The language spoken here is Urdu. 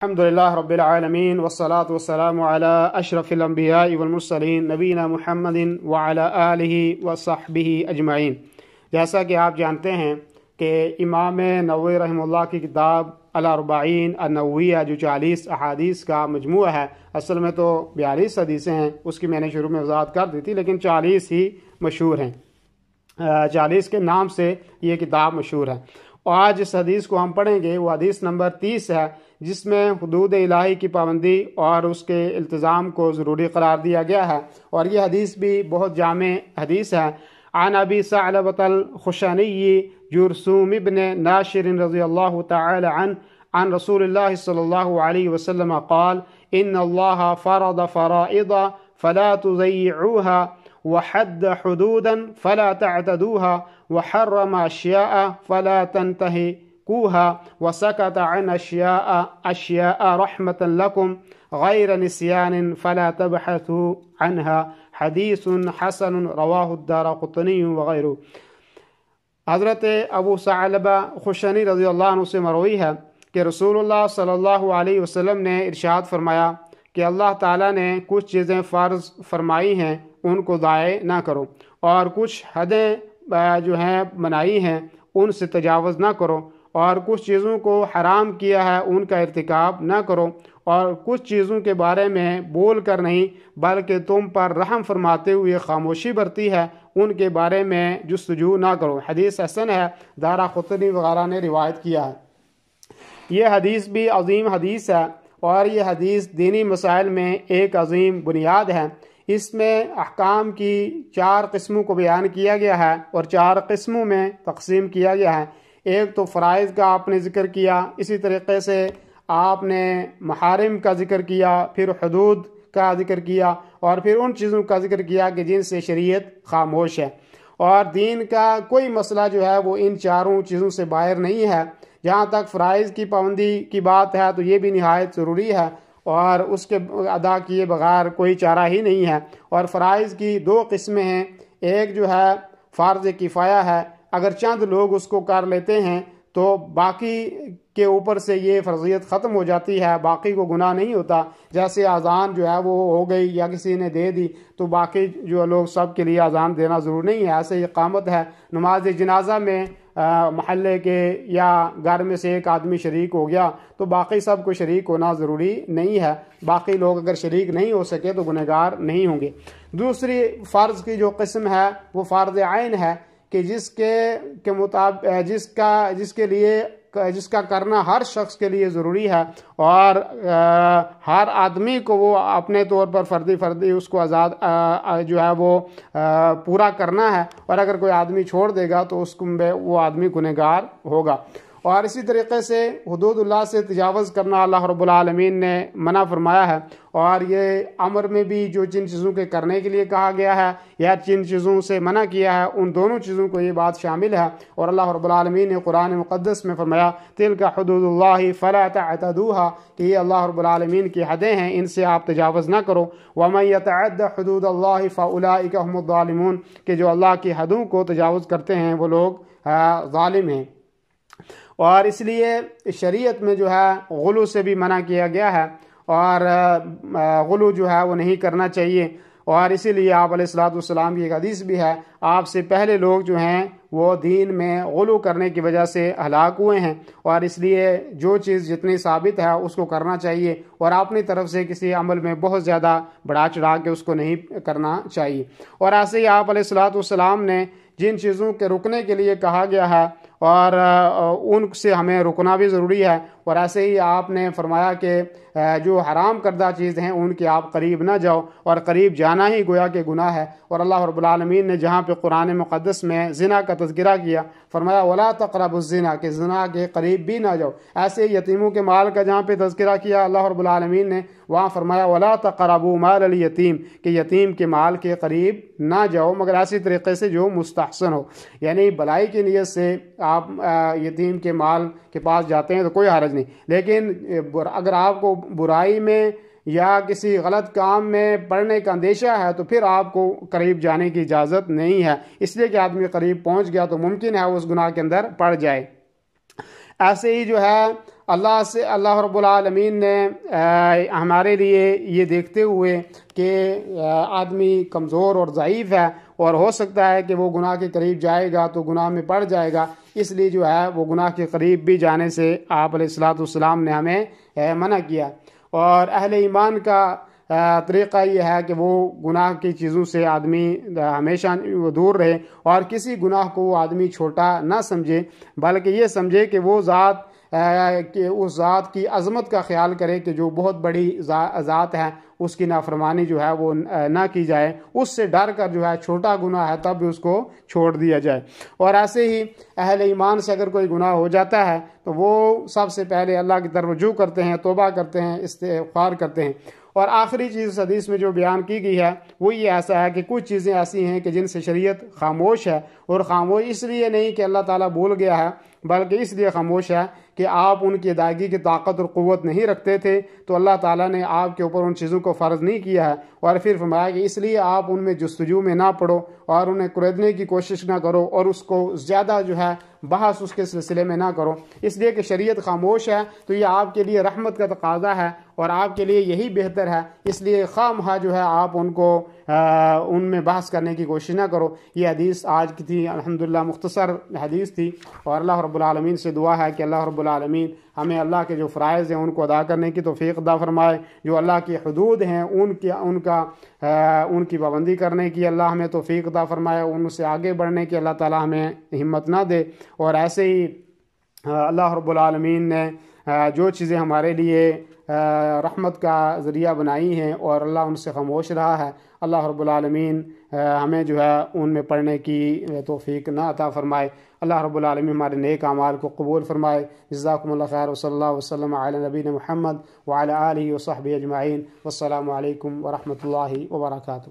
الحمدللہ رب العالمین والصلاة والسلام علی اشرف الانبیاء والمرسلین نبینا محمد وعلی آلہ وصحبہ اجمعین۔ جیسا کہ آپ جانتے ہیں کہ امام نووی رحمہ اللہ کی کتاب الاربعین النوویہ جو 40 احادیث کا مجموعہ ہے، اصل میں تو 42 حدیثیں ہیں، اس کی میں نے شروع میں وضاحت کر دی تھی، لیکن 40 ہی مشہور ہیں، 40 کے نام سے یہ کتاب مشہور ہے۔ اور آج جس حدیث کو ہم پڑھیں گے وہ حدیث نمبر 30 ہے، جس میں حدود الہی کی پابندی اور اس کے التزام کو ضروری قرار دیا گیا ہے، اور یہ حدیث بھی بہت جامع حدیث ہے۔ عن ابی ثعلبۃ الخشنی جرثوم ابن ناشر رضی اللہ تعالی عنہ عن رسول اللہ صلی اللہ علیہ وسلم قال ان اللہ فرض فرائض فلا تضيعوها وحد حدودا فلا تعتدوها وحرم اشیاء فلا تنتهكوها وسكت عن اشیاء رحمة لكم غیر نسیان فلا تبحثوا عنها حدیث حسن رواہ الدارقطنی وغیرہ۔ حضرت ابو ثعلبہ خشنی رضی اللہ عنہ سے مروی ہے کہ رسول اللہ صلی اللہ علیہ وسلم نے ارشاد فرمایا کہ اللہ تعالیٰ نے کچھ چیزیں فرض فرمائی ہیں، ان کو ضائع نہ کرو، اور کچھ حدیں جو ہیں بنائی ہیں ان سے تجاوز نہ کرو، اور کچھ چیزوں کو حرام کیا ہے ان کا ارتکاب نہ کرو، اور کچھ چیزوں کے بارے میں بول کر نہیں بلکہ تم پر رحم فرماتے ہوئے خاموشی برتی ہے ان کے بارے میں جستجو نہ کرو۔ حدیث حسن ہے، دارقطنی وغیرہ نے روایت کیا ہے۔ یہ حدیث بھی عظیم حدیث ہے، اور یہ حدیث دینی مسائل میں ایک عظیم بنیاد ہے۔ اس میں احکام کی 4 قسموں کو بیان کیا گیا ہے، اور 4 قسموں میں تقسیم کیا گیا ہے۔ ایک تو فرائض کا آپ نے ذکر کیا، اسی طریقے سے آپ نے محارم کا ذکر کیا، پھر حدود کا ذکر کیا، اور پھر ان چیزوں کا ذکر کیا کہ جن سے شریعت خاموش ہے۔ اور دین کا کوئی مسئلہ جو ہے وہ ان 4 چیزوں سے باہر نہیں ہے۔ جہاں تک فرائض کی پابندی کی بات ہے تو یہ بھی نہایت ضروری ہے، اور اس کے ادا کیے بغیر کوئی چارہ ہی نہیں ہے۔ اور فرائض کی 2 قسمیں ہیں، ایک جو ہے فرض کفایہ ہے، اگر چند لوگ اس کو کر لیتے ہیں تو باقی کے اوپر سے یہ فرضیت ختم ہو جاتی ہے، باقی کو گناہ نہیں ہوتا۔ جیسے اذان جو ہے وہ ہو گئی یا کسی نے دے دی تو باقی جو لوگ سب کے لیے اذان دینا ضرور نہیں ہے۔ ایسے اقامت ہے، نماز جنازہ میں محلے کے یا گھر میں سے ایک آدمی شریک ہو گیا تو باقی سب کو شریک ہونا ضروری نہیں ہے، باقی لوگ اگر شریک نہیں ہو سکے تو گنہگار نہیں ہوں گے۔ دوسری فرض کی جو قسم ہے وہ فرض عین ہے کہ جس کے مطابق جس کا کرنا ہر شخص کے لیے ضروری ہے، اور ہر آدمی کو وہ اپنے طور پر فردی اس کو آزاد جو ہے وہ پورا کرنا ہے، اور اگر کوئی آدمی چھوڑ دے گا تو اس میں وہ آدمی گنہگار ہوگا۔ اور اسی طریقے سے حدود اللہ سے تجاوز کرنا اللہ رب العالمین نے منع فرمایا ہے، اور یہ امر میں بھی جو جن چیزوں کے کرنے کے لیے کہا گیا ہے یا جن چیزوں سے منع کیا ہے ان دونوں چیزوں کو یہ بات شامل ہے۔ اور اللہ رب العالمین نے قرآن مقدس میں فرمایا تلک حدود اللہ فلا تعتدوها، کہ یہ اللہ رب العالمین کی حدیں ہیں، ان سے آپ تجاوز نہ کرو۔ ومن یتعد حدود اللہ فاولئک هم الظالمون، کہ جو اللہ کی حدوں کو تجاوز کرتے ہیں وہ لوگ ظالم ہیں۔ اور اس لیے شریعت میں جو ہے غلو سے بھی منع کیا گیا ہے، اور غلو جو ہے وہ نہیں کرنا چاہیے۔ اور اسی لیے آپ علیہ الصلوۃ والسلام کی ایک حدیث بھی ہے، آپ سے پہلے لوگ جو ہیں وہ دین میں غلو کرنے کی وجہ سے ہلاک ہوئے ہیں، اور اس لیے جو چیز جتنی ثابت ہے اس کو کرنا چاہیے، اور اپنی طرف سے کسی عمل میں بہت زیادہ بڑھا چڑھا کے اس کو نہیں کرنا چاہیے۔ اور ایسے ہی آپ علیہ الصلوۃ والسلام نے جن چیزوں کے رکنے کے لیے کہا گیا ہے اور ان سے ہمیں رکنا بھی ضروری ہے، اور ایسے ہی آپ نے فرمایا کہ جو حرام کردہ چیز ہیں ان کے آپ قریب نہ جاؤ، اور قریب جانا ہی گویا کہ گناہ ہے۔ اور اللہ رب العالمین نے جہاں پہ قرآن مقدس میں زنا کا تذکرہ کیا فرمایا ولا تقربوا الزنا، کہ زنا کے قریب بھی نہ جاؤ۔ ایسے یتیموں کے مال کا جہاں پہ تذکرہ کیا اللہ رب العالمین نے وہاں فرمایا ولا تقربوا مال الیتیم، کہ یتیم کے مال کے قریب نہ جاؤ مگر ایسی طریقے سے جو مستحسن ہو، یعنی بلائی کی نیت سے آپ یتیم کے مال کے پاس جاتے ہیں تو کوئی حرج نہیں، لیکن اگر آپ کو برائی میں یا کسی غلط کام میں پڑنے کا اندیشہ ہے تو پھر آپ کو قریب جانے کی اجازت نہیں ہے، اس لیے کہ آدمی قریب پہنچ گیا تو ممکن ہے وہ اس گناہ کے اندر پڑ جائے۔ ایسے ہی جو ہے اللہ رب العالمین نے ہمارے لیے یہ دیکھتے ہوئے کہ آدمی کمزور اور ضعیف ہے اور ہو سکتا ہے کہ وہ گناہ کے قریب جائے گا تو گناہ میں پڑ جائے گا، اس لیے جو ہے وہ گناہ کے قریب بھی جانے سے آپ علیہ الصلاۃ والسلام نے ہمیں منع کیا۔ اور اہل ایمان کا طریقہ یہ ہے کہ وہ گناہ کی چیزوں سے آدمی ہمیشہ دور رہے اور کسی گناہ کو وہ آدمی چھوٹا نہ سمجھے، بلکہ یہ سمجھے کہ وہ ذات کہ اس ذات کی عظمت کا خیال کرے کہ جو بہت بڑی ذات ہے، اس کی نافرمانی جو ہے وہ نہ کی جائے، اس سے ڈر کر جو ہے چھوٹا گناہ ہے تب بھی اس کو چھوڑ دیا جائے۔ اور ایسے ہی اہل ایمان سے اگر کوئی گناہ ہو جاتا ہے تو وہ سب سے پہلے اللہ کی طرف رجوع کرتے ہیں، توبہ کرتے ہیں، استغفار کرتے ہیں۔ اور آخری چیز اس حدیث میں جو بیان کی گئی ہے وہ یہ ایسا ہے کہ کچھ چیزیں ایسی ہیں کہ جن سے شریعت خاموش ہے، اور خاموش اس لیے نہیں کہ اللہ تعالیٰ بھول گیا ہے، بلکہ اس لیے خاموش ہے کہ آپ ان کی ادائیگی کی طاقت اور قوت نہیں رکھتے تھے، تو اللہ تعالیٰ نے آپ کے اوپر ان چیزوں کو فرض نہیں کیا ہے، اور پھر فرمایا کہ اس لیے آپ ان میں جستجو میں نہ پڑو اور انہیں کریدنے کی کوشش نہ کرو اور اس کو زیادہ جو ہے بحث اس کے سلسلے میں نہ کرو، اس لیے کہ شریعت خاموش ہے تو یہ آپ کے لیے رحمت کا تقاضا ہے اور آپ کے لیے یہی بہتر ہے، اس لیے خواہ جو ہے آپ ان میں بحث کرنے کی کوشش نہ کرو۔ یہ حدیث آج کی تھی، الحمدللہ مختصر حدیث تھی، اور اللہ رب العالمین سے دعا ہے کہ اللہ رب العالمین ہمیں اللہ کے جو فرائض ہیں ان کو ادا کرنے کی توفیق عطا فرمائے، جو اللہ کی حدود ہیں ان کی پابندی کرنے کی اللہ ہمیں توفیق عطا فرمائے، ان سے آگے بڑھنے کی اللہ تعالی ہمیں ہمت نہ دے۔ اور ایسے ہی اللہ رب العالمین نے جو چیزیں ہمارے لیے رحمت کا ذریعہ بنائی ہیں اور اللہ ان سے خاموش رہا ہے، اللہ رب العالمین ہمیں جو ہے ان میں پڑھنے کی توفیق نہ عطا فرمائے۔ اللہ رب العالمین ہمارے نیک اعمال کو قبول فرمائے۔ جزاکم اللہ خیر، وصلی اللہ وسلم علی نبینا محمد وعلی آلہ وصحبہ اجمعین، والسلام علیکم ورحمۃ اللہ وبرکاتہ۔